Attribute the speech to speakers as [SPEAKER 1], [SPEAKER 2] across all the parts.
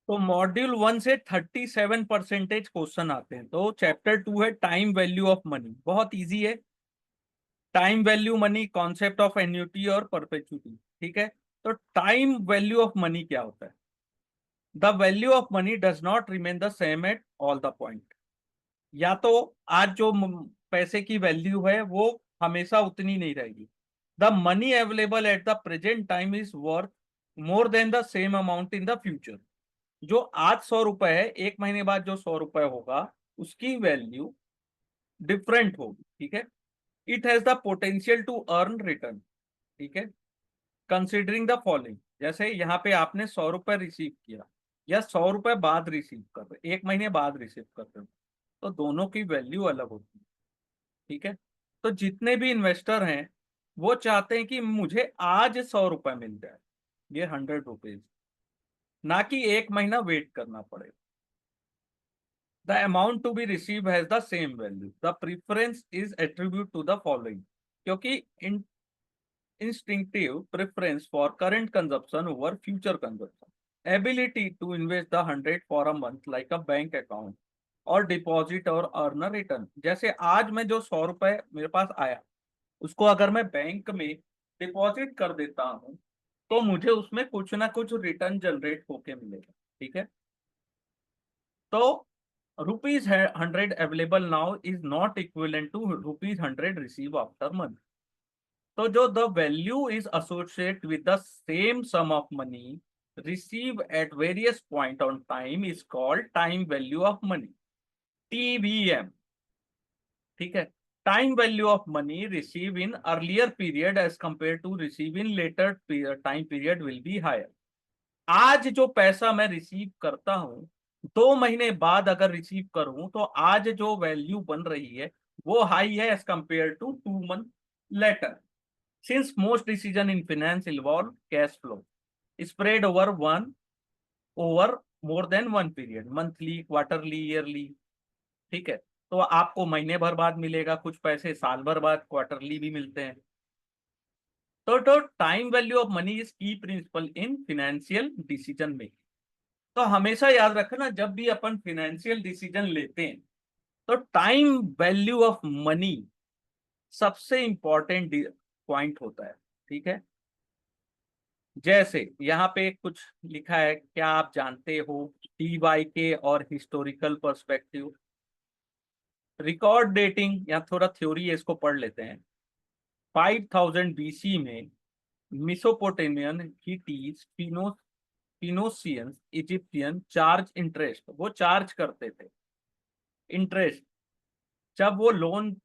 [SPEAKER 1] तो मॉड्यूल 1 से 37% क्वेश्चन आते हैं। तो चैप्टर 2 है टाइम वैल्यू ऑफ मनी, बहुत इजी है। Time value money, concept of annuity और परपेचुटी। ठीक है, तो टाइम वैल्यू ऑफ मनी क्या होता है? The value of money does not remain the same at all the point. या तो आज जो पैसे की वैल्यू है वो हमेशा उतनी नहीं रहेगी। The money available at the present time is worth more than the same amount in the future. जो आज 100 रुपए है, एक महीने बाद जो 100 रुपए होगा उसकी वैल्यू डिफरेंट होगी। ठीक है, it has the potential to earn return. ठीक है, कंसिडरिंग द फॉलोइंग। जैसे यहाँ पे आपने 100 रुपए रिसीव किया या 100 रुपए बाद रिसीव कर रहे, एक महीने बाद रिसीव कर रहे हो, तो दोनों की वैल्यू अलग होती है। ठीक है, तो जितने भी इन्वेस्टर हैं वो चाहते हैं कि मुझे आज 100 रुपए मिल जाए, ये 100 रुपीज, ना कि एक महीना वेट करना पड़े। The amount to be received has the same value. The preference is attributed to the following. क्योंकि instinctive preference for current consumption over future consumption. Ability to invest the 100 for a month like a bank account और deposit और earn return. जैसे आज मैं जो 100 रुपए मेरे पास आया, उसको अगर मैं बैंक में डिपॉजिट कर देता हूँ तो मुझे उसमें कुछ ना कुछ रिटर्न जनरेट होके मिलेगा। ठीक है, तो ₹100 available now is not equivalent to ₹100 receive after month. तो जो the value is associate with the same sum of money receive at various point on time is called time value of money, TVM। ठीक है, time value of money receive in earlier period as compare to receive in later time period will be higher. आज जो पैसा मैं receive करता हूं, 2 महीने बाद अगर रिसीव करूं तो आज जो वैल्यू बन रही है वो हाई है as compare to 2 month later. Since most decision in finance involve cash flow spread over more than one period, monthly, quarterly, yearly. ठीक है, तो आपको महीने भर बाद मिलेगा कुछ पैसे, साल भर बाद क्वार्टरली भी मिलते हैं। तो time value of money is key principle in financial decision making. तो हमेशा याद रखना, जब भी अपन फाइनेंशियल डिसीजन लेते हैं तो टाइम वैल्यू ऑफ मनी सबसे इंपॉर्टेंट पॉइंट होता है। ठीक है, जैसे यहाँ पे कुछ लिखा है, क्या आप जानते हो DYK और हिस्टोरिकल पर्सपेक्टिव? रिकॉर्ड डेटिंग या थोड़ा थ्योरी है, इसको पढ़ लेते हैं। 5000 BC में मिसोपोटेमियन, हिटीज, फिनोसियंस, इजिप्शियन चार्ज इंटरेस्ट, वो चार्ज करते थे इंटरेस्ट जब वो लोन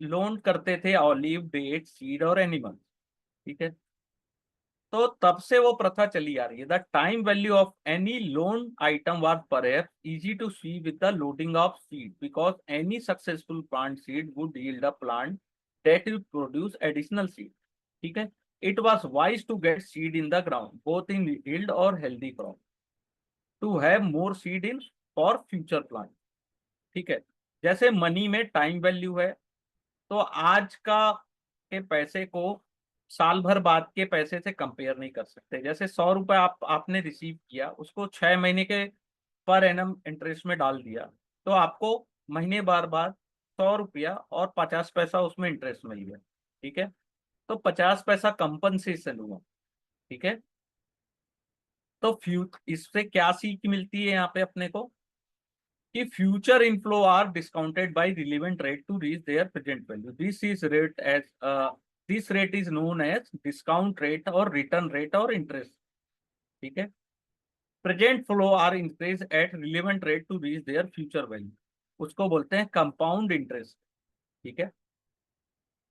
[SPEAKER 1] लोन करते थे ऑलिव, डेट, सीड और एनिमल। ठीक है, तो तब से वो प्रथा चली आ रही है। The time value of any loan item was perhaps easy to see with the loading of seed because any successful plant seed would yield a plant that will produce additional seed. ठीक है, it was wise to get seed in the ground both in yield और healthy crop to have more seed in for future plant. ठीक है, जैसे money में time value है, तो आज का के पैसे को साल भर बाद के पैसे से कंपेयर नहीं कर सकते। जैसे 100 रुपए आपने रिसीव किया, उसको 6 महीने के पर एनम इंटरेस्ट में डाल दिया, तो आपको महीने बार बाद 100 रुपया और 50 पैसा उसमें इंटरेस्ट मिल गया। ठीक है, तो 50 पैसा कंपनसेशन हुआ। ठीक है, तो इससे क्या सीख मिलती है यहाँ पे अपने को कि future inflow are discounted by relevant rate to reach their present value. This rate is known as discount rate और रिटर्न रेट और इंटरेस्ट। ठीक है, present flow are increase at relevant rate to reach their future value, उसको बोलते हैं compound interest. ठीक है,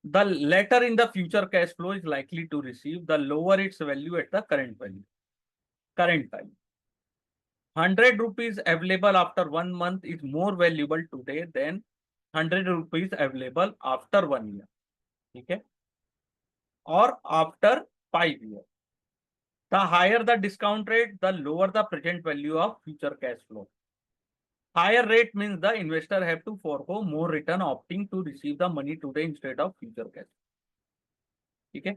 [SPEAKER 1] the later in the future cash flow is likely to receive the lower its value at the current value, current time. 100 rupees available after 1 month is more valuable today than 100 rupees available after 1 year। ठीक है, और after 5 years। The higher the discount rate, the lower the present value of future cash flow. Higher rate means the investor have to forego more return opting to receive the money today instead of future cash। ठीक है,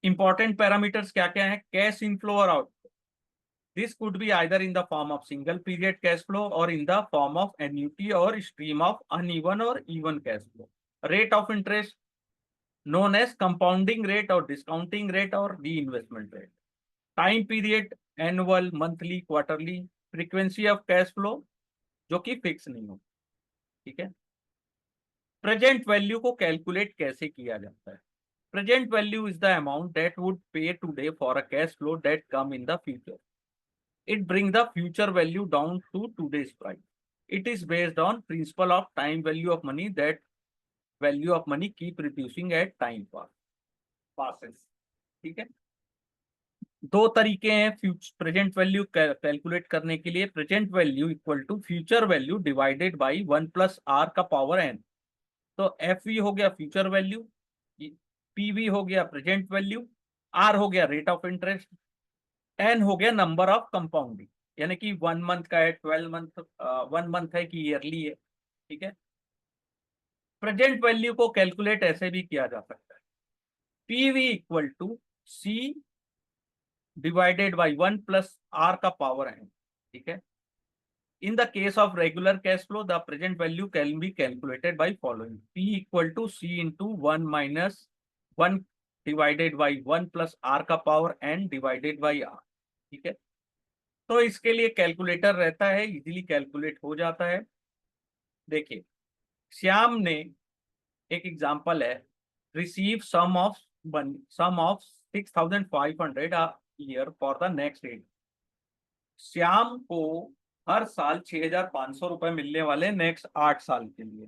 [SPEAKER 1] important parameters क्या क्या है? Cash inflow और outflow. This could be either in the form of single period cash flow or in the form of annuity or stream of uneven or even cash flow. Rate of interest known as compounding rate or discounting rate or reinvestment rate. Time period annual, monthly, quarterly. Frequency of cash flow जो कि fix नहीं हो, ठीक है। Present value को calculate कैसे किया जाता है? Present value is the amount that would pay today for a cash flow that come in the future. It brings the future value down to today's price. It is based on principle of time value of money, that value of money keep reducing at time passes. ठीक है, दो तरीके हैं present value calculate करने के लिए. Present value equal to future value divided by 1+r का power n. तो एफ हो गया फ्यूचर वैल्यू, पीवी हो गया प्रेजेंट वैल्यू, आर हो गया रेट ऑफ इंटरेस्ट, एन हो गया नंबर ऑफ कंपाउंडिंग, यानी कि 1 मंथ का है, 12 मंथ, 1 मंथ है कि ईयरली है. ठीक है, प्रेजेंट वैल्यू को कैलकुलेट ऐसे भी किया जा सकता है. PV equal to C divided by 1+r का पावर है. ठीक है, in the case of regular cash flow the present value can be calculated by following: p equal to c into 1 minus 1 divided by 1+r का power n divided by r. ठीक है, तो इसके लिए कैलकुलेटर रहता है, इजीली कैलकुलेट हो जाता है. देखिए, श्याम ने, एक एग्जांपल है, receive sum of 6,500 a year for the next 8. Shyam को हर साल 6,500 रुपए मिलने वाले नेक्स्ट 8 साल के लिए.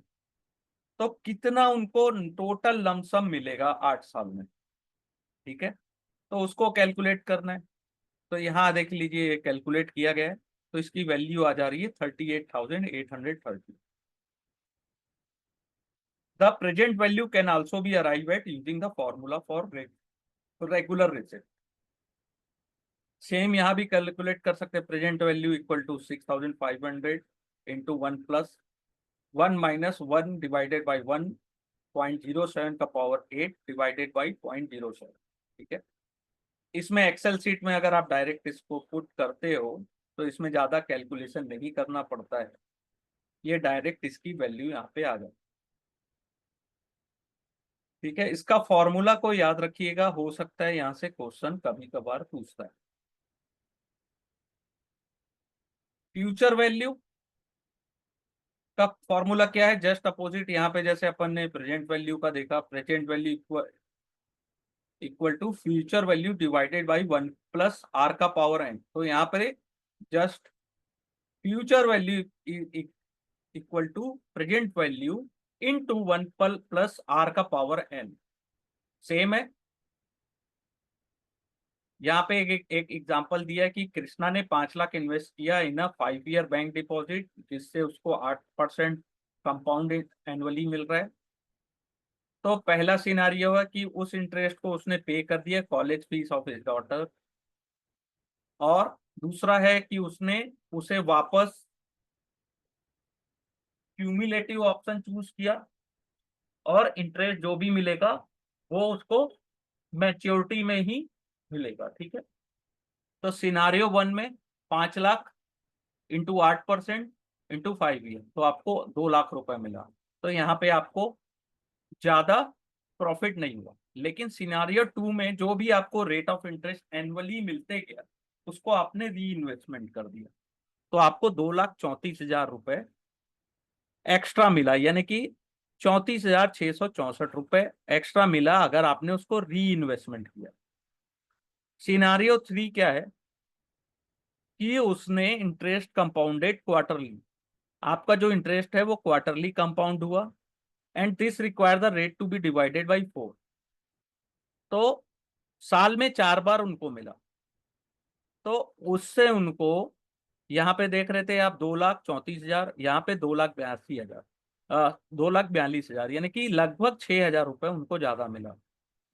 [SPEAKER 1] तो कितना उनको टोटल लमसम मिलेगा 8 साल में? ठीक है, तो उसको कैलकुलेट करना है. तो यहाँ देख लीजिए कैलकुलेट किया गया है, तो इसकी वैल्यू आ जा रही है 38,830. The present value can also be arrive at using the formula for regular receipt. Same यहाँ भी कैलकुलेट कर सकते हैं. Present value equal to 6,500 into 1+1 minus 1 divided by 1.07 का पावर 8 डिवाइडेड बाई 0.07. ठीक है, इसमें एक्सेल सीट में अगर आप डायरेक्ट इसको पुट करते हो तो इसमें ज़्यादा कैलकुलेशन नहीं करना पड़ता है, ये डायरेक्ट इसकी वैल्यू यहाँ पे आ जाती है. ठीक है, इसका फॉर्मूला को याद रखिएगा, हो सकता है यहाँ से क्वेश्चन कभी कभार पूछता है. फ्यूचर वैल्यू का फॉर्मूला क्या है? Just opposite. यहाँ पे जैसे अपन ने प्रेजेंट वैल्यू का देखा, present value equal to future value divided by 1+r का पावर n. तो यहाँ पे just future value equal to present value into 1+r का पावर n. सेम है. यहाँ पे एक एग्जांपल दिया है कि कृष्णा ने 5 लाख इन्वेस्ट किया इन अ 5 ईयर बैंक डिपॉजिट, जिससे उसको 8% कंपाउंड एनुअली मिल रहा है. तो पहला सिनारियो है कि उस इंटरेस्ट को उसने पे कर दिया college fees of his daughter, और दूसरा है कि उसने उसे वापस क्यूमुलेटिव ऑप्शन चूज किया और इंटरेस्ट जो भी मिलेगा वो उसको मैच्योरिटी में ही मिलेगा. ठीक है, तो सिनारियो 1 में 5 लाख इंटू 8% इंटू 5 ईयर, तो आपको 2 लाख रुपए मिला. तो यहाँ पे आपको ज्यादा प्रॉफिट नहीं हुआ. लेकिन सिनारियो 2 में जो भी आपको रेट ऑफ इंटरेस्ट एनुअली मिलते गया उसको आपने री इन्वेस्टमेंट कर दिया, तो आपको 2,34,000 रुपए एक्स्ट्रा मिला, यानी कि 34,664 रुपए एक्स्ट्रा मिला अगर आपने उसको री इन्वेस्टमेंट किया. सिनारियो 3 क्या है कि उसने इंटरेस्ट कंपाउंडेड क्वार्टरली. आपका जो इंटरेस्ट है वो क्वार्टरली कंपाउंड हुआ, and this require the rate to be divided by 4. तो साल में 4 बार उनको मिला, तो उससे उनको, यहाँ पे देख रहे थे आप 2,34,000, यहाँ पे 2,82,000, 2,42,000, यानी कि लगभग 6,000 रुपए उनको ज्यादा मिला.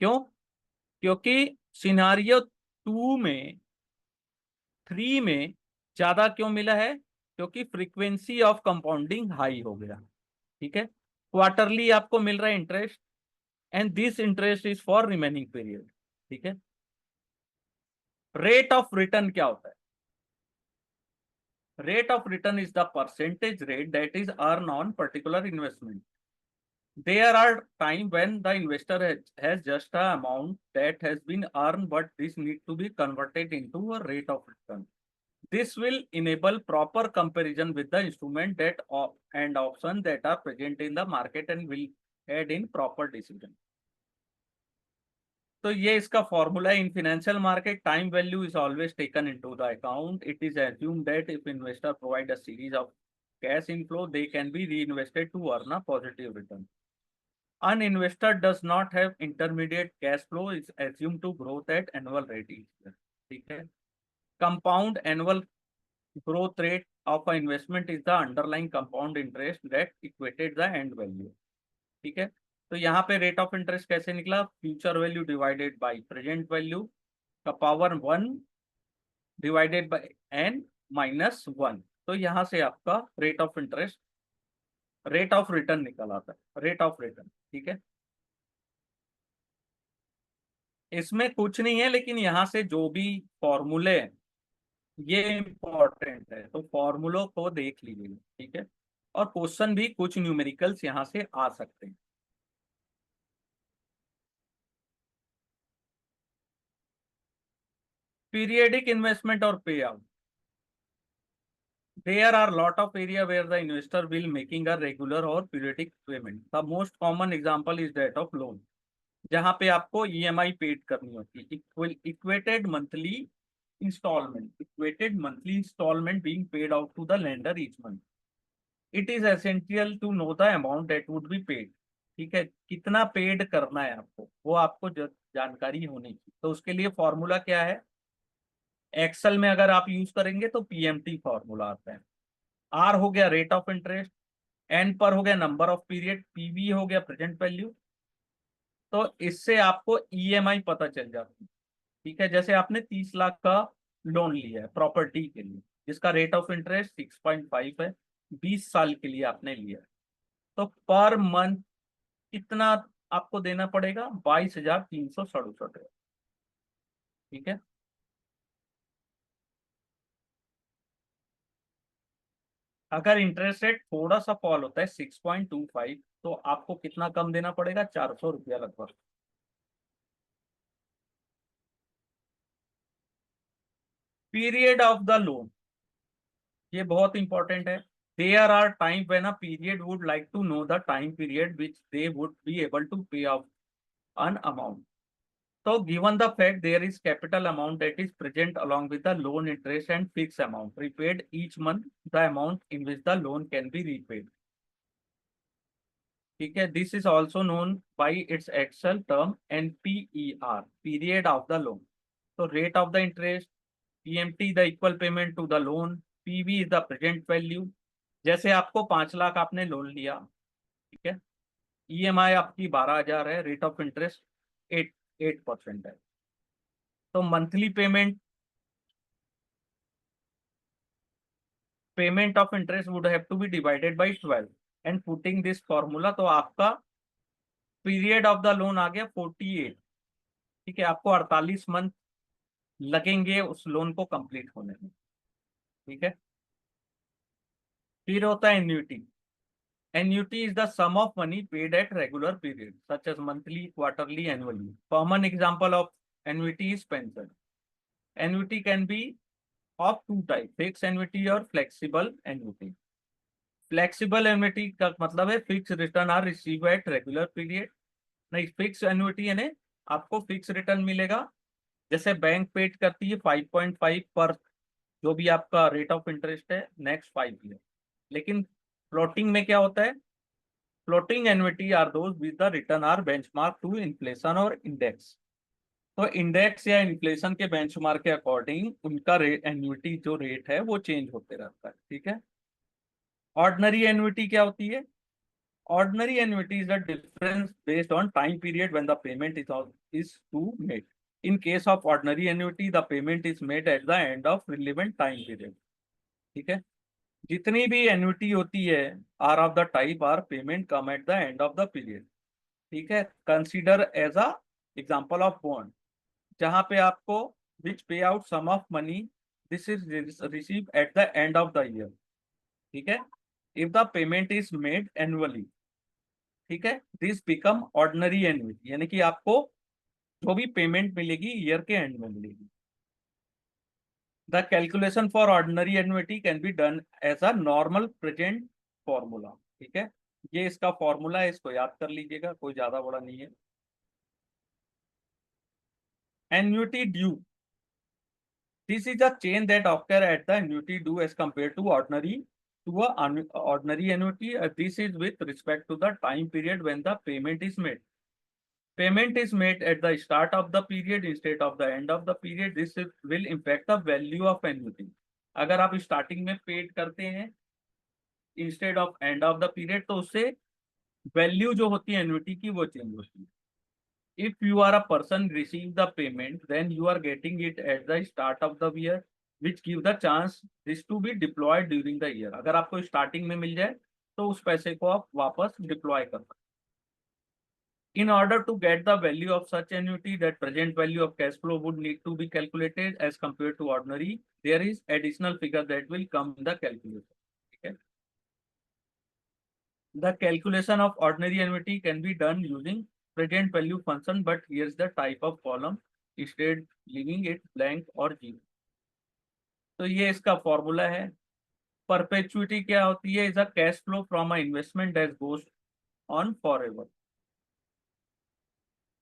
[SPEAKER 1] क्यों? क्योंकि सिनारियो 2 में 3 में ज्यादा क्यों मिला है? क्योंकि फ्रीक्वेंसी ऑफ कंपाउंडिंग हाई हो गया. ठीक है, क्वार्टरली आपको मिल रहा है interest, and this interest is for remaining period. ठीक है, रेट ऑफ रिटर्न क्या होता है? Rate of return is the percentage rate that is earned on particular investment. There are times when the investor has just a amount that has been earned, but this need to be converted into a rate of return. This will enable proper comparison with the instrument that and options that are present in the market and will aid in proper decision. तो ये इसका formula है in financial market time value is always taken into the account it is assumed that if investor provide a series of cash inflow they can be reinvested to earn a positive return. An investor does not have intermediate cash flow is assumed to growth at annual rate each year. ठीक है. Compound annual growth rate of an investment is the underlying compound interest that equated the end value. ठीक है. तो यहाँ पे rate of interest कैसे निकला, future value divided by present value का power 1 divided by n minus 1. तो यहाँ से आपका rate of interest rate of return निकल आता है, रेट ऑफ रिटर्न. ठीक है. इसमें कुछ नहीं है, लेकिन यहाँ से जो भी फॉर्मूले हैं ये इंपॉर्टेंट है, तो फॉर्मूलों को देख लीजिए. ठीक है. और क्वेश्चन भी कुछ न्यूमेरिकल्स यहाँ से आ सकते हैं. Periodic investment or payout. There are lot of area where the investor will making a regular or periodic payment. The most common example is that of loan, जहाँ पे आपको EMI पेड करनी होती है. Equated monthly installment being paid out to the lender each month. It is essential to know the amount that would be paid. ठीक है. कितना paid करना है आपको, वो आपको जानकारी होनी चाहिए. तो उसके लिए फॉर्मूला क्या है, एक्सेल में अगर आप यूज करेंगे तो पीएमटी फॉर्मूला आता है. आर हो गया रेट ऑफ इंटरेस्ट, एन पर हो गया नंबर ऑफ पीरियड, पीवी हो गया प्रेजेंट वैल्यू. तो इससे आपको ईएमआई पता चल जाती है. ठीक है. जैसे आपने 30 लाख का लोन लिया है प्रॉपर्टी के लिए, जिसका रेट ऑफ इंटरेस्ट 6.5 है, 20 साल के लिए आपने लिया है. तो पर मंथ कितना आपको देना पड़ेगा, 22,367. ठीक है. अगर इंटरेस्ट रेट थोड़ा सा फॉल होता है 6.25, तो आपको कितना कम देना पड़ेगा, 400 रुपया लगभग. पीरियड ऑफ द लोन, ये बहुत इंपॉर्टेंट है. There are time when a period would like to know the time period which they would be able to pay off an amount. So given the fact there is capital amount that is present along with the loan interest and fixed amount repaid each month, the amount in which the loan can be repaid. ठीक है. This is also known by its Excel term NPER, period of the loan. तो rate of the interest, PMT the equal payment to the loan, PV is the present value. जैसे आपको 5 लाख आपने loan लिया. ठीक है. EMI आपकी 12,000 है, rate of interest 8% है. तो monthly payment of interest would have to be divided by 12 and putting this formula. तो आपका पीरियड ऑफ द लोन आ गया 48. ठीक है. आपको 48 मंथ लगेंगे उस लोन को कंप्लीट होने में. ठीक है. फिर होता है annuity. Annuity is the sum of money paid at regular period such as monthly, quarterly, annually. Common example of annuity is pension. Annuity can be of two type, fix annuity और flexible annuity. Flexible annuity का मतलब है fix return are receive at regular period. नहीं, fix annuity यानी आपको fix return मिलेगा. जैसे bank paid करती है 5.5 पर जो भी आपका रेट ऑफ इंटरेस्ट है नेक्स्ट 5 ईयर. लेकिन फ्लोटिंग में क्या होता है, floating annuity are those with the return are benchmark to inflation और इंडेक्स. तो इंडेक्स या इन्फ्लेशन के बेंचमार्क के अकॉर्डिंग उनका एन्युटी जो रेट है वो चेंज होते रहता है. ठीक है. ऑर्डिनरी एन्युटी क्या होती है, ordinary annuity is the difference based on time period when the payment is to made. In case of ordinary annuity, the payment is made at the end of relevant time period. ठीक है. जितनी भी annuity होती है are of the type are payment come at the end of the period. ठीक है. Consider as a example of bond, जहां पे आपको which pay out sum of money this is receive at the end of the year. ठीक है, if the payment is made annually, ठीक है, this become ordinary annuity, यानी कि आपको जो भी पेमेंट मिलेगी ईयर के एंड में मिलेगी। The calculation for ordinary annuity can be done as a normal present formula. ठीक है, ये इसका फॉर्मूला है, इसको याद कर लीजिएगा, कोई ज्यादा बड़ा नहीं है। Annuity due, this is a change that occur at the annuity due as compared to ordinary annuity. This is with respect to the time period when the payment is made. Payment is made at the start of the period instead of the end of the period. Will impact the value of annuity. अगर आप starting में paid करते हैं instead of and of the period, तो उससे value जो होती है एन्युटी की वो चेंज होती है। If you are a person receive the payment, then you are getting it at the start of the year, which give the chance this to be deployed during the year। अगर आपको starting में मिल जाए तो उस पैसे को आप वापस डिप्लॉय कर सकते हैं। In order to get the value of such annuity, that present value of cash flow would need to be calculated as compared to ordinary। There is additional figure that will come in the calculation। ठीक है, the calculation of ordinary annuity can be done using present value function, but here's the type of column instead leaving it blank or zero। तो ये इसका formula है। Perpetuity क्या होती है? Is a cash flow from a investment that goes on for ever.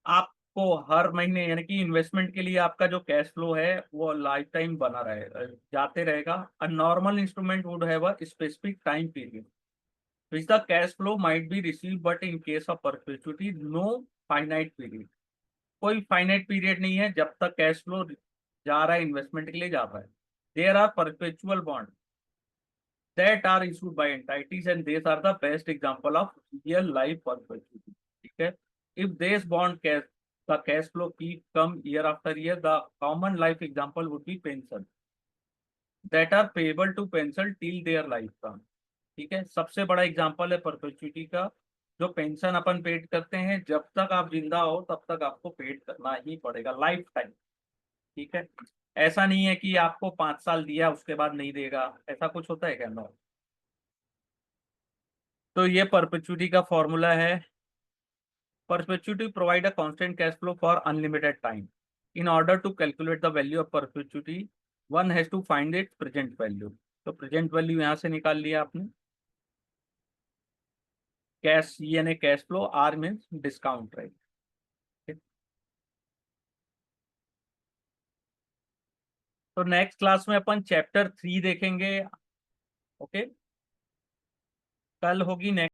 [SPEAKER 1] आपको हर महीने, यानी कि इन्वेस्टमेंट के लिए आपका जो कैश फ्लो है वो लाइफ टाइम बना रहेगा, जाते रहेगा। A normal instrument would have a specific time period which the cash flow might be received, but in case of perpetuity no finite period। कोई फाइनाइट पीरियड नहीं है जब तक कैश फ्लो जा रहा है, इन्वेस्टमेंट के लिए जा रहा है। There are perpetual bond that are issued by entities and these are the best example of real life perpetuity. ठीक है, if these bond cash the cash flow keep come year after year, the common life example would be pension that are payable to pension till their life term. ठीक है, सबसे बड़ा example है perpetuity का। जो pension अपन paid करते हैं, जब तक आप जिंदा हो तब तक आपको पेड करना ही पड़ेगा, लाइफ टाइम। ठीक है, ऐसा नहीं है कि आपको 5 साल दिया उसके बाद नहीं देगा, ऐसा कुछ होता है क्या? नो। तो ये परपेचुइटी का फॉर्मूला है। Perpetuity provide a constant cash flow for unlimited time. In order to calculate the value of perpetuity one has to find it present value. तो प्रेजेंट वैल्यू यहाँ से निकाल लिया आपने। कैश यानी cash flow, R means discount rate. तो next class में अपन चैप्टर 3 देखेंगे। ओके, कल होगी नेक्स्ट